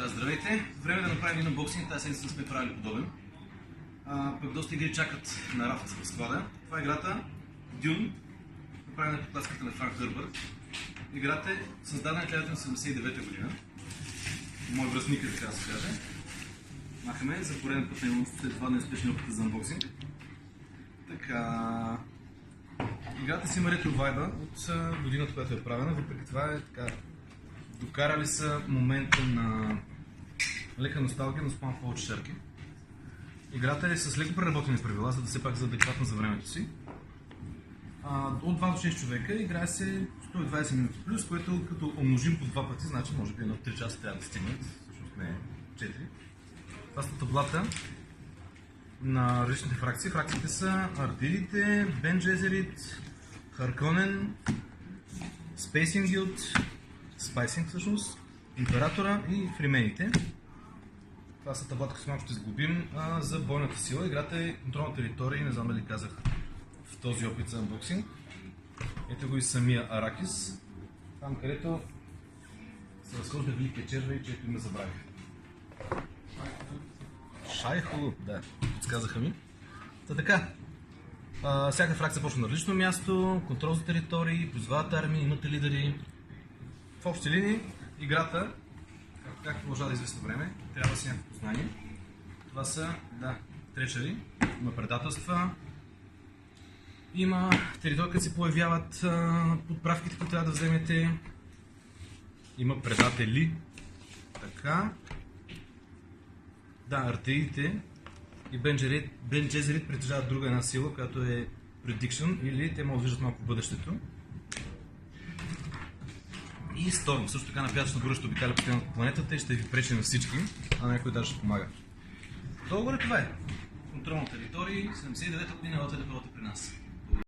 Така, здравейте! Време да направим един унбоксинг, тази седмица сме правили подобен. Пък доста игри чакат на рафт в склада. Това е играта Dune, направена по класиката на Франк Хърбърт. Играта е създадена в 1979 година. Мой връзник е, така да се каже. Махаме за пореден път след два неуспешни опита за унбоксинг. Така... Играта си има ретро вайба от годината, която е правена, въпреки това е така... Докарали са момента на лека носталгия, но с малко повече шарки. Играта е с леко преработени правила, за да все пак за адекватно за времето си. От 2 до 6 човека играе се 120 минути плюс, което като умножим по 2 пъти, значи може би едно 3 часа трябва да стигнат, всъщност не 4. Това са таблата на различните фракции. Фракциите са Артилите, Бен Джезерит, Харконен, Спейсинг Гилд, Спайсинг всъщност, Императора и Фримените. Това са таблата, които малко ще сглобим за бойната сила. Играта е контролна територия и не знам дали казах в този опит за унбоксинг. Ето го и самия Аракис. Там където се разхожда великия червей, чието име забравих. Шайху, да, подсказаха ми. Та така, всяка фракция почва на различно място, контрол за територии, призвават армии, имате лидери. В общи линии, играта, както продължава да известно време, трябва да си някакво познание. Това са, тречари, има предателства, има територии, където се появяват подправките, които трябва да вземете, има предатели, така. Артеидите и Бен Джезерит притежават друга една сила, която е Prediction, или те могат да виждат малко в бъдещето. И Storm, също така на пятъчна гора ще обикаля по планетата и ще ви пречи на всички, а някой даже ще помага. Долу-горе това е. Контролна територия, 79-та година, елата да пробвате при нас.